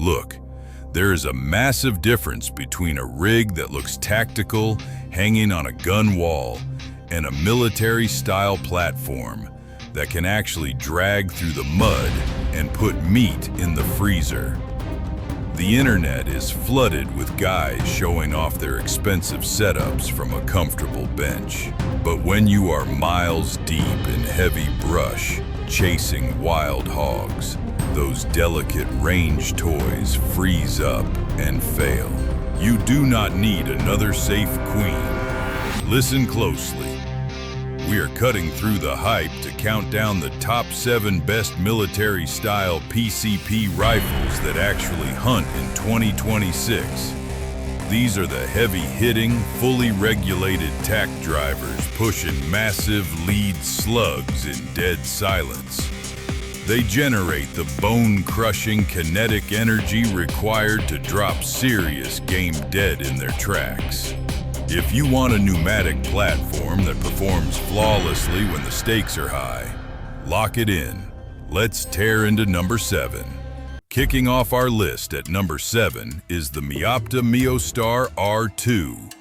Look, there is a massive difference between a rig that looks tactical, hanging on a gun wall, and a military-style platform that can actually drag through the mud and put meat in the freezer. The internet is flooded with guys showing off their expensive setups from a comfortable bench. But when you are miles deep in heavy brush, chasing wild hogs, those delicate range toys freeze up and fail. You do not need another safe queen. Listen closely. We are cutting through the hype to count down the top 7 best military-style PCP rifles that actually hunt in 2026. These are the heavy-hitting, fully regulated tack drivers pushing massive lead slugs in dead silence. They generate the bone-crushing kinetic energy required to drop serious game dead in their tracks. If you want a pneumatic platform that performs flawlessly when the stakes are high, lock it in. Let's tear into number 7. Kicking off our list at number 7 is the Meopta MeoStar R2,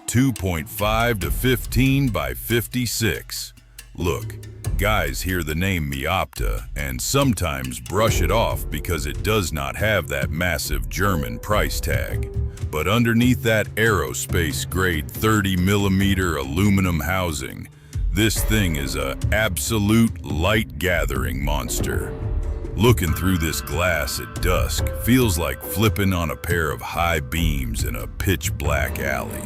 2.5 to 15 by 56. Look, guys hear the name Meopta and sometimes brush it off because it does not have that massive German price tag. But underneath that aerospace-grade 30mm aluminum housing, this thing is an absolute light-gathering monster. Looking through this glass at dusk feels like flipping on a pair of high beams in a pitch-black alley.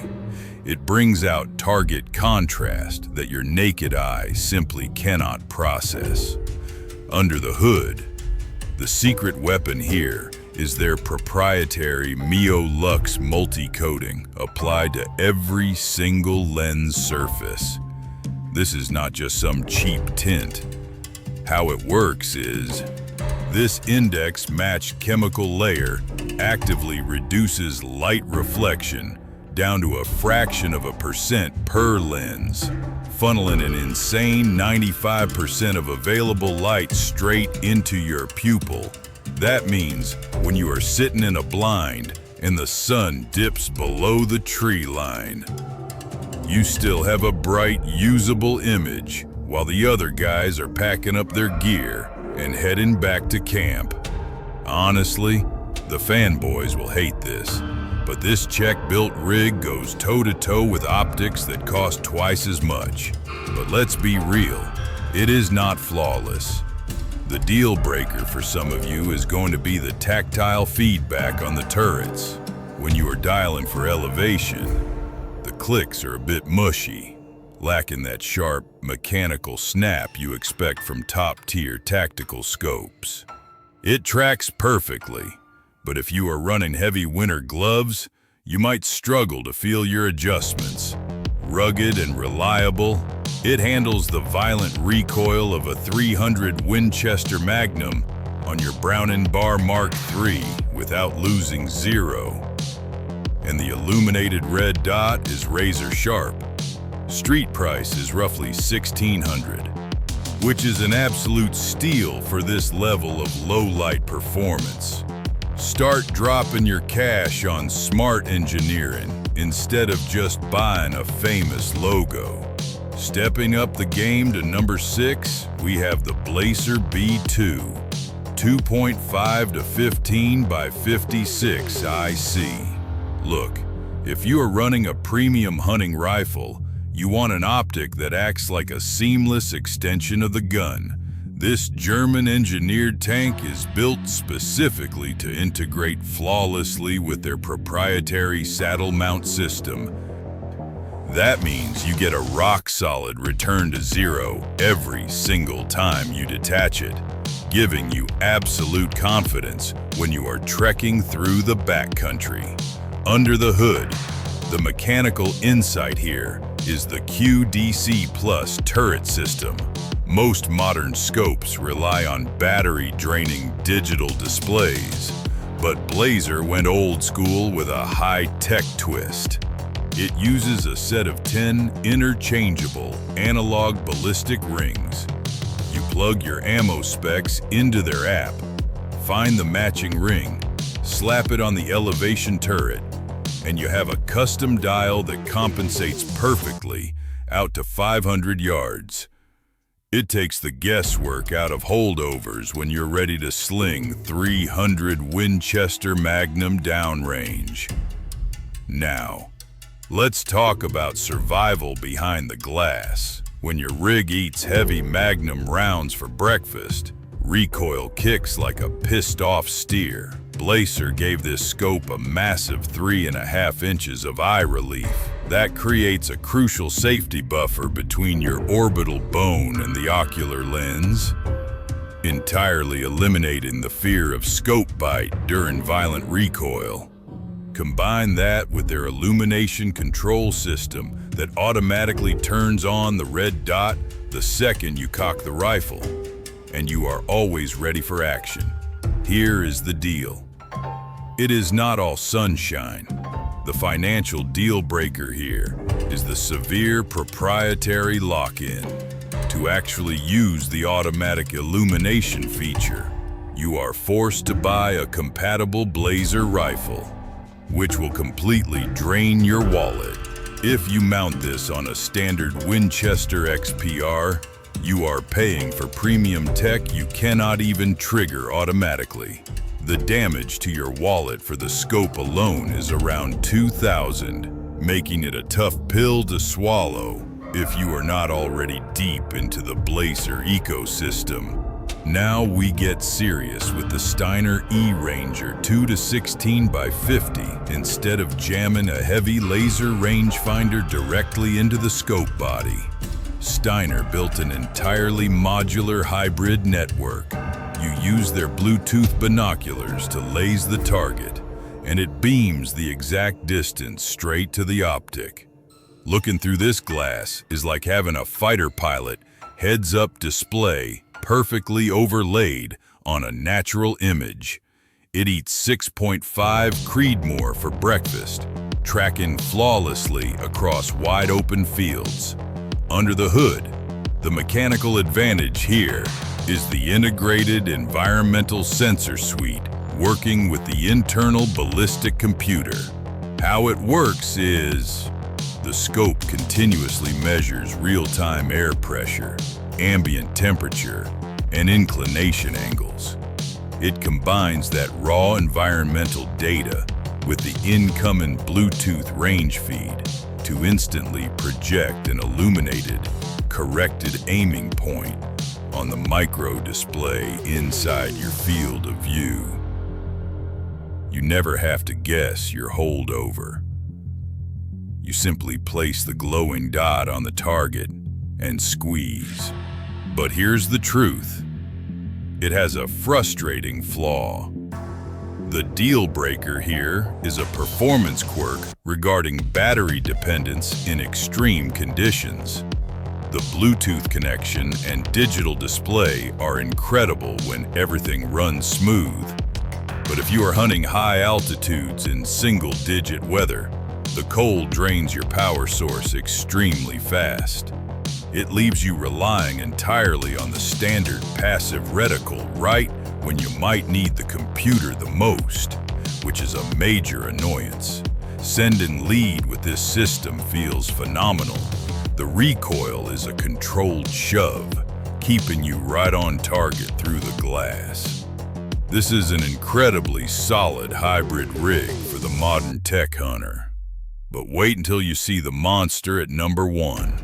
It brings out target contrast that your naked eye simply cannot process. Under the hood, the secret weapon here is their proprietary MeoLux multi-coating applied to every single lens surface. This is not just some cheap tint. How it works is, this index-matched chemical layer actively reduces light reflection down to a fraction of a percent per lens, funneling an insane 95% of available light straight into your pupil. That means when you are sitting in a blind and the sun dips below the tree line, you still have a bright, usable image while the other guys are packing up their gear and heading back to camp. Honestly, the fanboys will hate this, but this Czech-built rig goes toe-to-toe with optics that cost twice as much. But let's be real, it is not flawless. The deal breaker for some of you is going to be the tactile feedback on the turrets. When you are dialing for elevation, the clicks are a bit mushy, lacking that sharp, mechanical snap you expect from top-tier tactical scopes. It tracks perfectly, but if you are running heavy winter gloves, you might struggle to feel your adjustments. Rugged and reliable, it handles the violent recoil of a .300 Winchester Magnum on your Browning Bar Mark III without losing zero. And the illuminated red dot is razor sharp. Street price is roughly $1,600, which is an absolute steal for this level of low-light performance. Start dropping your cash on smart engineering instead of just buying a famous logo. Stepping up the game to number 6, we have the Blaser B2, 2.5 to 15 by 56 IC. Look, if you are running a premium hunting rifle, you want an optic that acts like a seamless extension of the gun. This German-engineered tank is built specifically to integrate flawlessly with their proprietary saddle mount system. That means you get a rock-solid return to zero every single time you detach it, giving you absolute confidence when you are trekking through the backcountry. Under the hood, the mechanical insight here is the QDC Plus turret system. Most modern scopes rely on battery-draining digital displays, but Blaser went old school with a high-tech twist. It uses a set of 10 interchangeable analog ballistic rings. You plug your ammo specs into their app, find the matching ring, slap it on the elevation turret, and you have a custom dial that compensates perfectly out to 500 yards. It takes the guesswork out of holdovers when you're ready to sling 300 Winchester Magnum downrange. Now, let's talk about survival behind the glass. When your rig eats heavy Magnum rounds for breakfast, recoil kicks like a pissed-off steer. Blaser gave this scope a massive 3.5 inches of eye relief. That creates a crucial safety buffer between your orbital bone and the ocular lens, entirely eliminating the fear of scope bite during violent recoil. Combine that with their illumination control system that automatically turns on the red dot the second you cock the rifle, and you are always ready for action. Here is the deal. It is not all sunshine. The financial deal breaker here is the severe proprietary lock-in. To actually use the automatic illumination feature, you are forced to buy a compatible Blaser rifle, which will completely drain your wallet. If you mount this on a standard Winchester XPR, you are paying for premium tech you cannot even trigger automatically. The damage to your wallet for the scope alone is around $2,000, making it a tough pill to swallow if you are not already deep into the Blaser ecosystem. Now we get serious with the Steiner eRanger 2-16x50 instead of jamming a heavy laser rangefinder directly into the scope body. Steiner built an entirely modular hybrid network. You use their Bluetooth binoculars to laze the target, and it beams the exact distance straight to the Optik. Looking through this glass is like having a fighter pilot heads-up display perfectly overlaid on a natural image. It eats 6.5 Creedmoor for breakfast, tracking flawlessly across wide-open fields. Under the hood, the mechanical advantage here is the integrated environmental sensor suite working with the internal ballistic computer. How it works is the scope continuously measures real-time air pressure, ambient temperature, and inclination angles. It combines that raw environmental data with the incoming Bluetooth range feed to instantly project an illuminated, corrected aiming point on the micro display inside your field of view. You never have to guess your holdover. You simply place the glowing dot on the target and squeeze. But here's the truth. It has a frustrating flaw. The deal breaker here is a performance quirk regarding battery dependence in extreme conditions. The Bluetooth connection and digital display are incredible when everything runs smooth. But if you are hunting high altitudes in single-digit weather, the cold drains your power source extremely fast. It leaves you relying entirely on the standard passive reticle right when you might need the computer the most, which is a major annoyance. Send and lead with this system feels phenomenal. The recoil is a controlled shove, keeping you right on target through the glass. This is an incredibly solid hybrid rig for the modern tech hunter. But wait until you see the monster at number 1.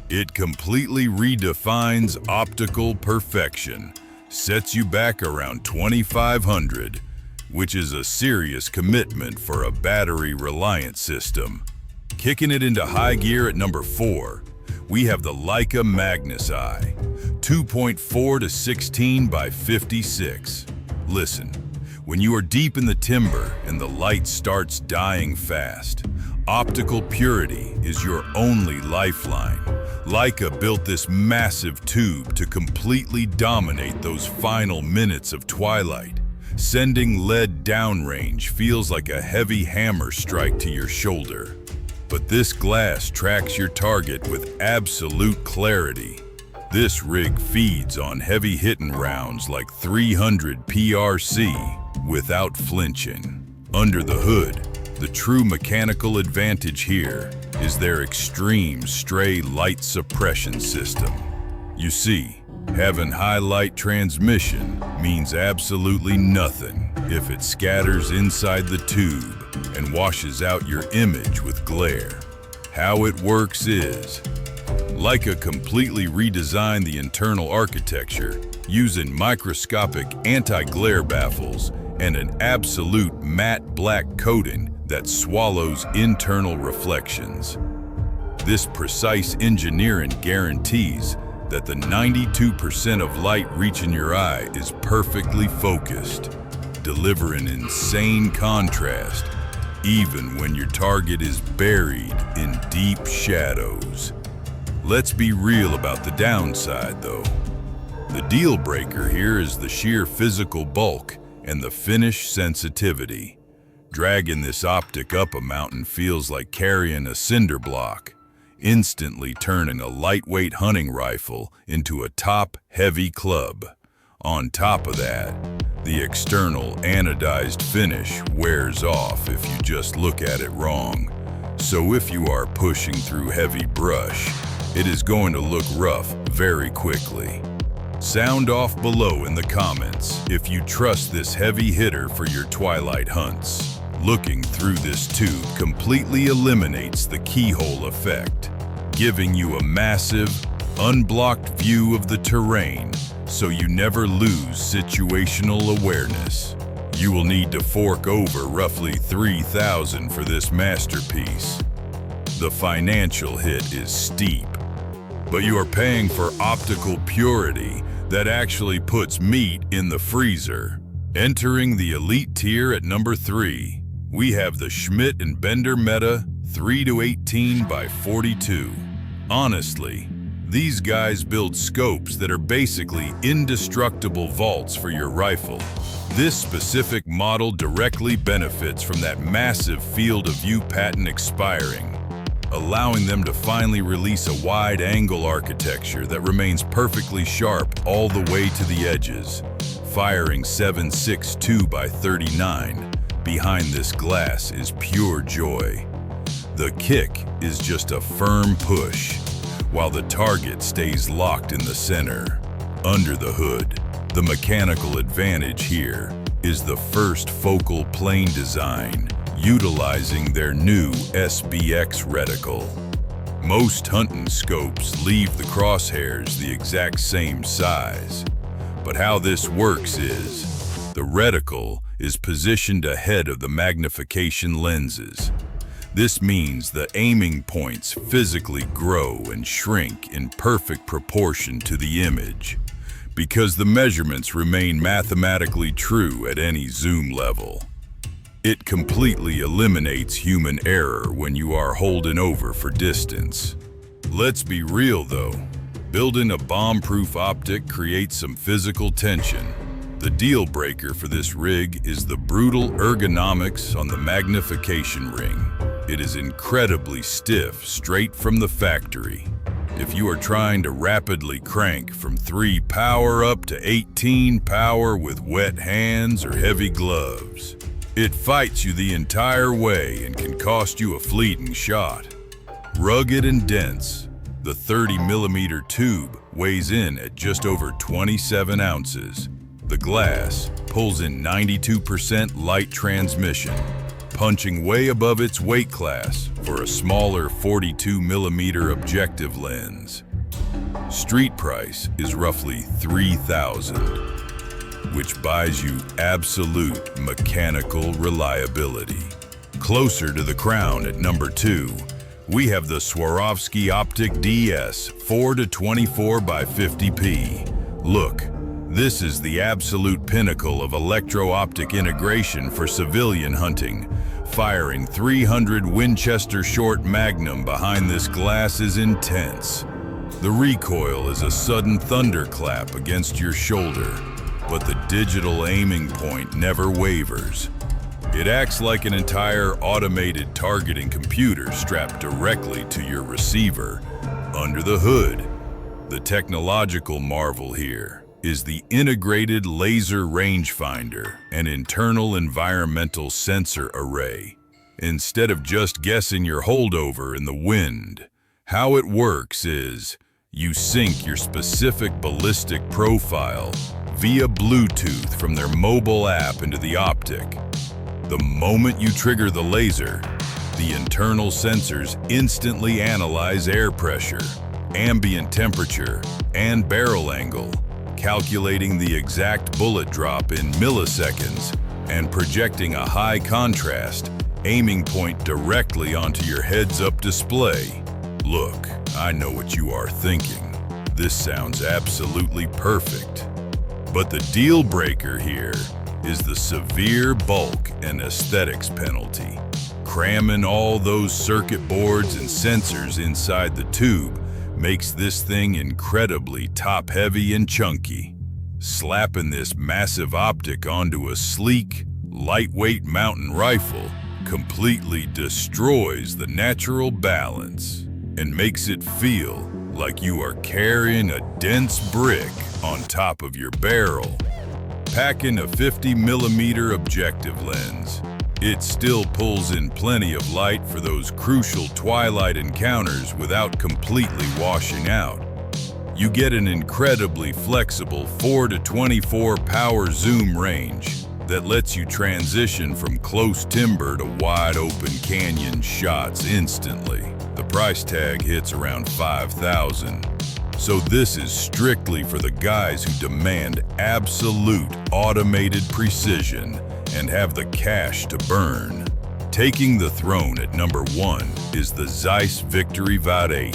It completely redefines optical perfection, sets you back around $2,500, which is a serious commitment for a battery-reliant system. Kicking it into high gear at number 4, we have the Leica Magnus Eye, 2.4-16x56. Listen, when you are deep in the timber and the light starts dying fast, optical purity is your only lifeline. Leica built this massive tube to completely dominate those final minutes of twilight. Sending lead downrange feels like a heavy hammer strike to your shoulder. But this glass tracks your target with absolute clarity. This rig feeds on heavy-hitting rounds like 300 PRC without flinching. Under the hood, the true mechanical advantage here is their extreme stray light suppression system. You see, having high light transmission means absolutely nothing if it scatters inside the tube and washes out your image with glare. How it works is, Leica completely redesigned the internal architecture using microscopic anti-glare baffles and an absolute matte black coating that swallows internal reflections. This precise engineering guarantees that the 92% of light reaching your eye is perfectly focused, delivering insane contrast even when your target is buried in deep shadows. Let's be real about the downside though. The deal breaker here is the sheer physical bulk and the finish sensitivity. Dragging this Optik up a mountain feels like carrying a cinder block, instantly turning a lightweight hunting rifle into a top-heavy club. On top of that, the external anodized finish wears off if you just look at it wrong. So if you are pushing through heavy brush, it is going to look rough very quickly. Sound off below in the comments if you trust this heavy hitter for your twilight hunts. Looking through this tube completely eliminates the keyhole effect, giving you a massive, unblocked view of the terrain so you never lose situational awareness. You will need to fork over roughly $3,000 for this masterpiece. The financial hit is steep, but you are paying for optical purity that actually puts meat in the freezer. Entering the elite tier at number 3, we have the Schmidt and Bender Meta 3-18 by 42. Honestly, these guys build scopes that are basically indestructible vaults for your rifle. This specific model directly benefits from that massive field of view patent expiring, allowing them to finally release a wide-angle architecture that remains perfectly sharp all the way to the edges. Firing 7.62 by 39 behind this glass is pure joy. The kick is just a firm push, while the target stays locked in the center. Under the hood, the mechanical advantage here is the first focal plane design, utilizing their new SBX reticle. Most hunting scopes leave the crosshairs the exact same size, but how this works is, the reticle is positioned ahead of the magnification lenses. This means the aiming points physically grow and shrink in perfect proportion to the image, because the measurements remain mathematically true at any zoom level. It completely eliminates human error when you are holding over for distance. Let's be real though, building a bomb-proof optic creates some physical tension. The deal breaker for this rig is the brutal ergonomics on the magnification ring. It is incredibly stiff straight from the factory. If you are trying to rapidly crank from 3 power up to 18 power with wet hands or heavy gloves, it fights you the entire way and can cost you a fleeting shot. Rugged and dense, the 30mm tube weighs in at just over 27 ounces. The glass pulls in 92% light transmission, punching way above its weight class for a smaller 42mm objective lens. Street price is roughly $3,000, which buys you absolute mechanical reliability. Closer to the crown at number 2, we have the Swarovski Optik DS 4-24 by 50p. Look, this is the absolute pinnacle of electro-optic integration for civilian hunting. Firing 300 Winchester short Magnum behind this glass is intense. The recoil is a sudden thunderclap against your shoulder, but the digital aiming point never wavers. It acts like an entire automated targeting computer strapped directly to your receiver. Under the hood, the technological marvel here is the integrated laser rangefinder and internal environmental sensor array. Instead of just guessing your holdover in the wind, how it works is you sync your specific ballistic profile via Bluetooth from their mobile app into the Optik. The moment you trigger the laser, the internal sensors instantly analyze air pressure, ambient temperature, and barrel angle, calculating the exact bullet drop in milliseconds and projecting a high contrast aiming point directly onto your heads-up display. Look, I know what you are thinking. This sounds absolutely perfect. But the deal breaker here is the severe bulk and aesthetics penalty. Cramming all those circuit boards and sensors inside the tube makes this thing incredibly top-heavy and chunky. Slapping this massive Optik onto a sleek, lightweight mountain rifle completely destroys the natural balance and makes it feel like you are carrying a dense brick on top of your barrel. Packing a 50mm objective lens, it still pulls in plenty of light for those crucial twilight encounters without completely washing out. You get an incredibly flexible 4 to 24 power zoom range that lets you transition from close timber to wide open canyon shots instantly. The price tag hits around $5,000. So this is strictly for the guys who demand absolute automated precision and have the cash to burn. Taking the throne at number 1 is the Zeiss Victory VOD 8,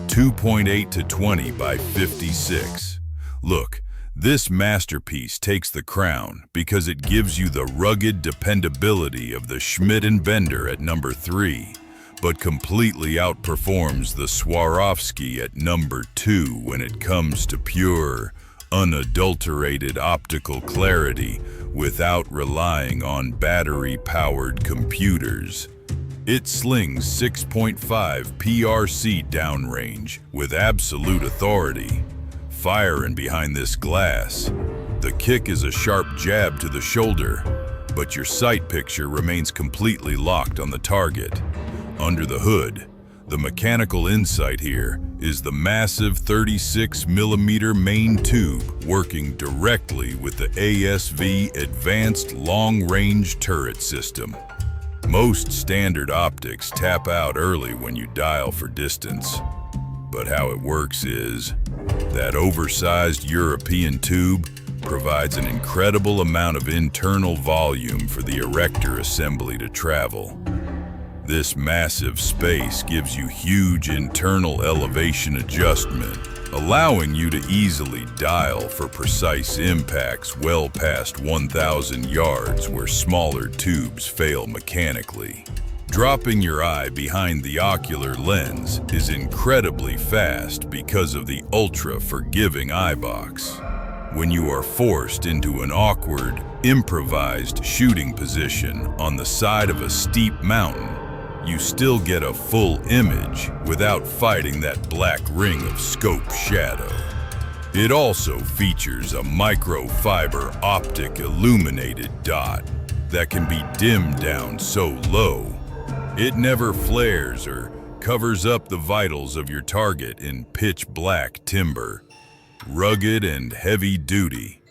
2.8 to 20 by 56. Look, this masterpiece takes the crown because it gives you the rugged dependability of the Schmidt and Bender at number 3, but completely outperforms the Swarovski at number 2 when it comes to pure, unadulterated optical clarity without relying on battery-powered computers. It slings 6.5 PRC downrange with absolute authority. Firing behind this glass, the kick is a sharp jab to the shoulder, but your sight picture remains completely locked on the target. Under the hood, the mechanical insight here is the massive 36mm main tube working directly with the ASV Advanced Long Range Turret System. Most standard optics tap out early when you dial for distance, but how it works is that oversized European tube provides an incredible amount of internal volume for the erector assembly to travel. This massive space gives you huge internal elevation adjustment, allowing you to easily dial for precise impacts well past 1,000 yards where smaller tubes fail mechanically. Dropping your eye behind the ocular lens is incredibly fast because of the ultra-forgiving eye box. When you are forced into an awkward, improvised shooting position on the side of a steep mountain, you still get a full image without fighting that black ring of scope shadow. It also features a microfiber optic illuminated dot that can be dimmed down so low it never flares or covers up the vitals of your target in pitch black timber. Rugged and heavy duty,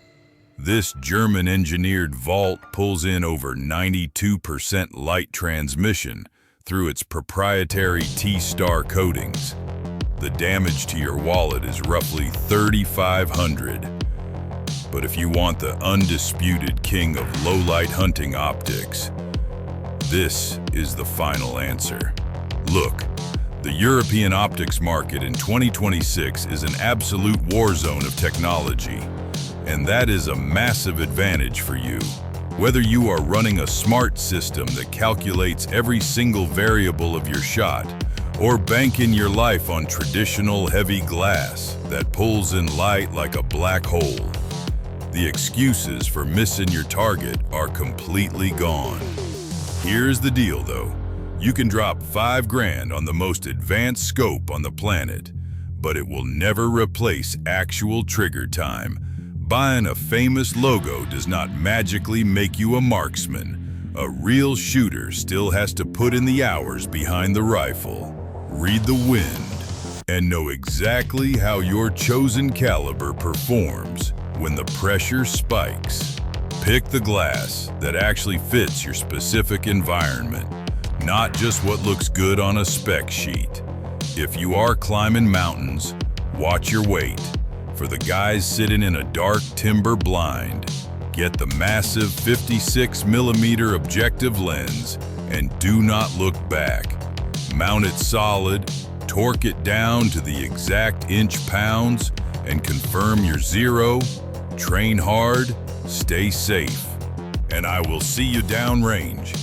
this German-engineered vault pulls in over 92% light transmission through its proprietary T-Star coatings. The damage to your wallet is roughly $3,500. But if you want the undisputed king of low-light hunting optics, this is the final answer. Look, the European optics market in 2026 is an absolute war zone of technology, and that is a massive advantage for you. Whether you are running a smart system that calculates every single variable of your shot, or banking your life on traditional heavy glass that pulls in light like a black hole, the excuses for missing your target are completely gone. Here's the deal though. You can drop $5,000 on the most advanced scope on the planet, but it will never replace actual trigger time, buying a famous logo does not magically make you a marksman. A real shooter still has to put in the hours behind the rifle, read the wind, and know exactly how your chosen caliber performs when the pressure spikes. Pick the glass that actually fits your specific environment, not just what looks good on a spec sheet. If you are climbing mountains, watch your weight. For the guys sitting in a dark timber blind, get the massive 56mm objective lens and do not look back. Mount it solid, torque it down to the exact inch pounds, and confirm your zero. Train hard, stay safe, and I will see you downrange.